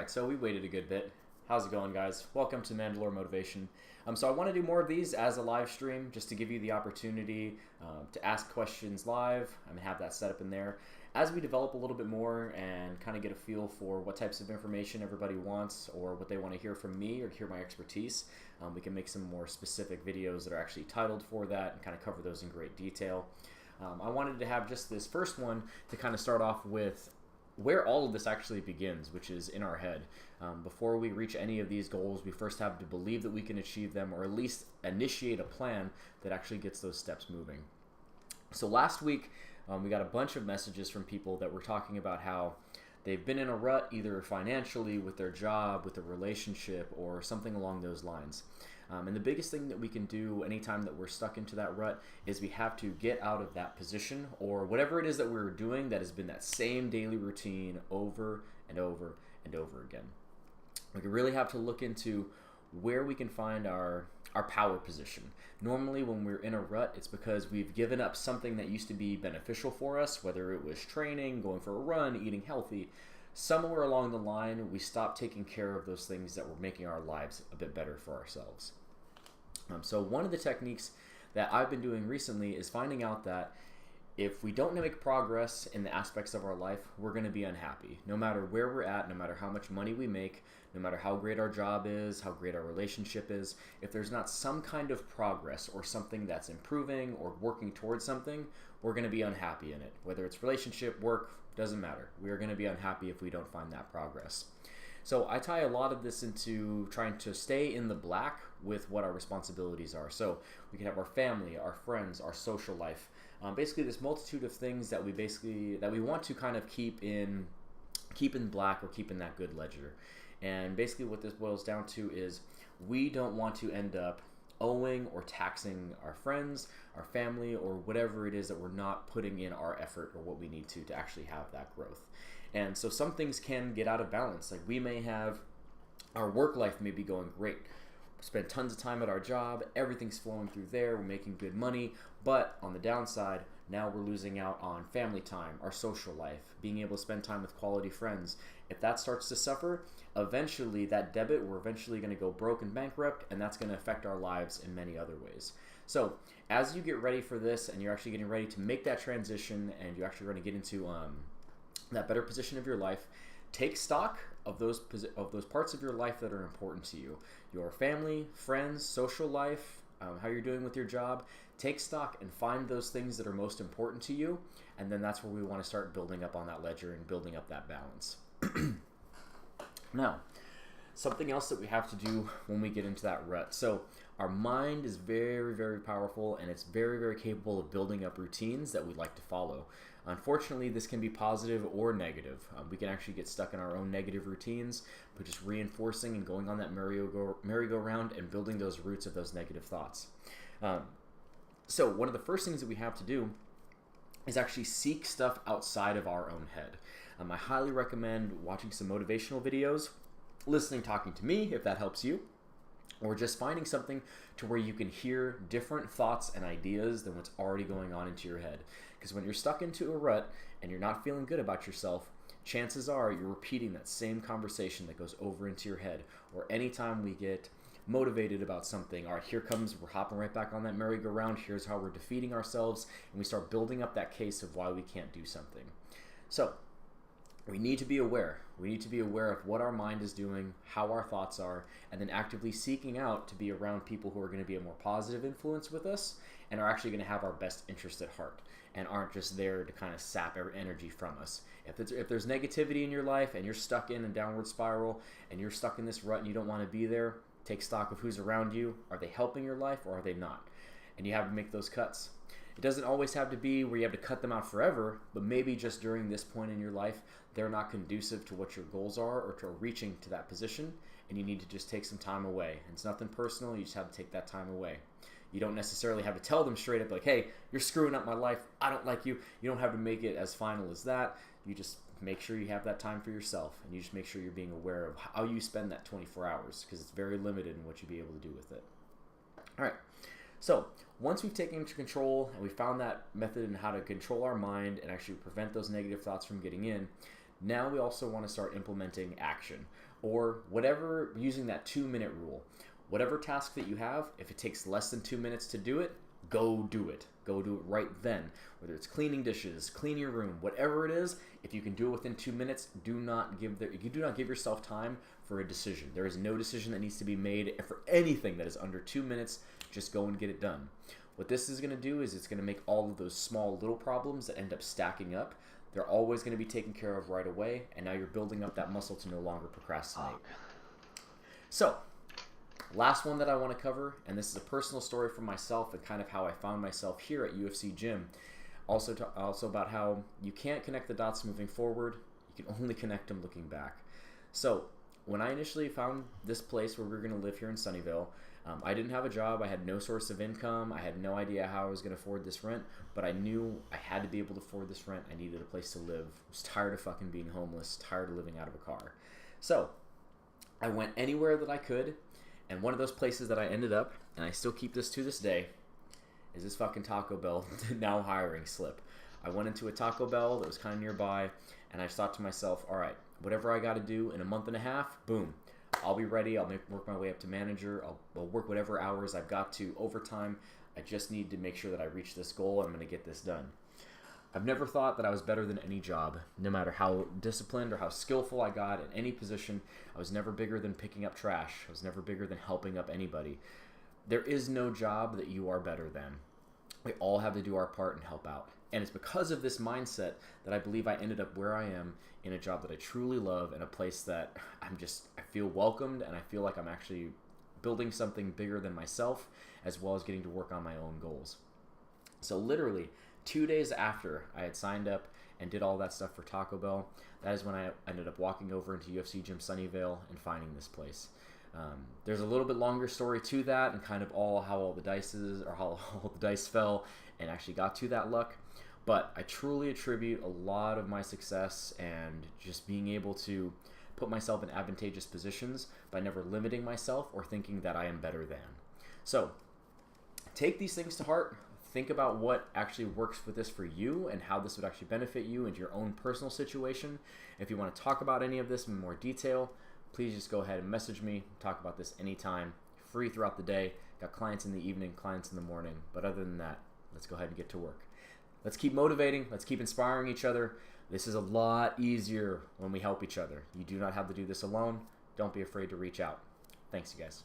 Alright, so we waited a good bit. How's it going, guys? Welcome to Mandolore Motivation. So I want to do more of these as a live stream just to give you the opportunity to ask questions live and have that set up in there. As we develop a little bit more and kind of get a feel for what types of information everybody wants or what they want to hear from me or hear my expertise, we can make some more specific videos that are actually titled for that and kind of cover those in great detail. I wanted to have just this first one to kind of start off with where all of this actually begins, which is in our head. Before we reach any of these goals, we first have to believe that we can achieve them, or at least initiate a plan that actually gets those steps moving. So last week, we got a bunch of messages from people that were talking about how they've been in a rut, either financially, with their job, with a relationship, or something along those lines. And the biggest thing that we can do anytime that we're stuck into that rut is we have to get out of that position, or whatever it is that we're doing that has been that same daily routine over and over and over again. We really have to look into where we can find our power position. Normally when we're in a rut, it's because we've given up something that used to be beneficial for us, whether it was training, going for a run, eating healthy. Somewhere along the line, we stopped taking care of those things that were making our lives a bit better for ourselves. So one of the techniques that I've been doing recently is finding out that if we don't make progress in the aspects of our life, we're going to be unhappy. No matter where we're at, no matter how much money we make, no matter how great our job is, how great our relationship is, if there's not some kind of progress or something that's improving or working towards something, we're going to be unhappy in it. Whether it's relationship, work, doesn't matter. We are going to be unhappy if we don't find that progress. So I tie a lot of this into trying to stay in the black with what our responsibilities are. So we can have our family, our friends, our social life. Basically this multitude of things that we want to kind of keep in black or keep in that good ledger. And basically what this boils down to is we don't want to end up owing or taxing our friends, our family, or whatever it is that we're not putting in our effort or what we need to actually have that growth. And so some things can get out of balance. Like we may have, our work life may be going great. We spend tons of time at our job, everything's flowing through there, we're making good money, but on the downside, now we're losing out on family time, our social life, being able to spend time with quality friends. If that starts to suffer, eventually that debit, we're eventually going to go broke and bankrupt, and that's going to affect our lives in many other ways. So as you get ready for this and you're actually getting ready to make that transition and you're actually going to get into that better position of your life, take stock of those parts of your life that are important to you. Your family, friends, social life, how you're doing with your job. Take stock and find those things that are most important to you, and then that's where we want to start building up on that ledger and building up that balance. Now, something else that we have to do when we get into that rut. So our mind is very, very powerful, and it's very, very capable of building up routines that we'd like to follow. Unfortunately, this can be positive or negative. We can actually get stuck in our own negative routines, but just reinforcing and going on that merry-go-round and building those roots of those negative thoughts. So one of the first things that we have to do is actually seek stuff outside of our own head. I highly recommend watching some motivational videos, talking to me if that helps you, or just finding something to where you can hear different thoughts and ideas than what's already going on into your head. Because when you're stuck into a rut and you're not feeling good about yourself, chances are you're repeating that same conversation that goes over into your head. Or anytime we get motivated about something, all right, we're hopping right back on that merry-go-round, here's how we're defeating ourselves, and we start building up that case of why we can't do something. So we need to be aware. We need to be aware of what our mind is doing, how our thoughts are, and then actively seeking out to be around people who are going to be a more positive influence with us and are actually going to have our best interest at heart and aren't just there to kind of sap our energy from us. If there's negativity in your life and you're stuck in a downward spiral and you're stuck in this rut and you don't want to be there, take stock of who's around you. Are they helping your life or are they not? And you have to make those cuts. It doesn't always have to be where you have to cut them out forever, but maybe just during this point in your life, they're not conducive to what your goals are or to reaching to that position, and you need to just take some time away. And it's nothing personal, you just have to take that time away. You don't necessarily have to tell them straight up like, hey, you're screwing up my life, I don't like you. You don't have to make it as final as that. You just make sure you have that time for yourself, and you just make sure you're being aware of how you spend that 24 hours, because it's very limited in what you'll be able to do with it. All right. So once we've taken control and we found that method in how to control our mind and actually prevent those negative thoughts from getting in, now we also want to start implementing action. or whatever, using that 2-minute rule. Whatever task that you have, if it takes less than 2 minutes to do it, go do it. Go do it right then. Whether it's cleaning dishes, clean your room, whatever it is, if you can do it within 2 minutes, you do not give yourself time for a decision. There is no decision that needs to be made for anything that is under 2 minutes. Just go and get it done. What this is going to do is it's going to make all of those small little problems that end up stacking up, they're always going to be taken care of right away, and now you're building up that muscle to no longer procrastinate. So, last one that I want to cover, and this is a personal story from myself and kind of how I found myself here at UFC Gym. Also about how you can't connect the dots moving forward, you can only connect them looking back. So, when I initially found this place where we were going to live here in Sunnyvale, I didn't have a job, I had no source of income, I had no idea how I was going to afford this rent, but I knew I had to be able to afford this rent. I needed a place to live. I was tired of fucking being homeless, tired of living out of a car. So, I went anywhere that I could, and one of those places that I ended up, and I still keep this to this day, is this fucking Taco Bell now hiring slip. I went into a Taco Bell that was kind of nearby, and I thought to myself, all right, whatever I got to do in a month and a half, boom, I'll be ready. I'll work my way up to manager. I'll work whatever hours I've got to overtime. I just need to make sure that I reach this goal, and I'm going to get this done. I've never thought that I was better than any job, no matter how disciplined or how skillful I got in any position. I was never bigger than picking up trash. I was never bigger than helping up anybody. There is no job that you are better than. We all have to do our part and help out. And it's because of this mindset that I believe I ended up where I am, in a job that I truly love, in a place that I feel welcomed, and I feel like I'm actually building something bigger than myself, as well as getting to work on my own goals. So literally 2 days after I had signed up and did all that stuff for Taco Bell, that is when I ended up walking over into UFC Gym Sunnyvale and finding this place. There's a little bit longer story to that, and kind of how all the dice fell and actually got to that luck. But I truly attribute a lot of my success and just being able to put myself in advantageous positions by never limiting myself or thinking that I am better than. So take these things to heart. Think about what actually works with this for you and how this would actually benefit you in your own personal situation. If you want to talk about any of this in more detail, please just go ahead and message me. Talk about this anytime. Free throughout the day. Got clients in the evening, clients in the morning. But other than that, let's go ahead and get to work. Let's keep motivating. Let's keep inspiring each other. This is a lot easier when we help each other. You do not have to do this alone. Don't be afraid to reach out. Thanks, you guys.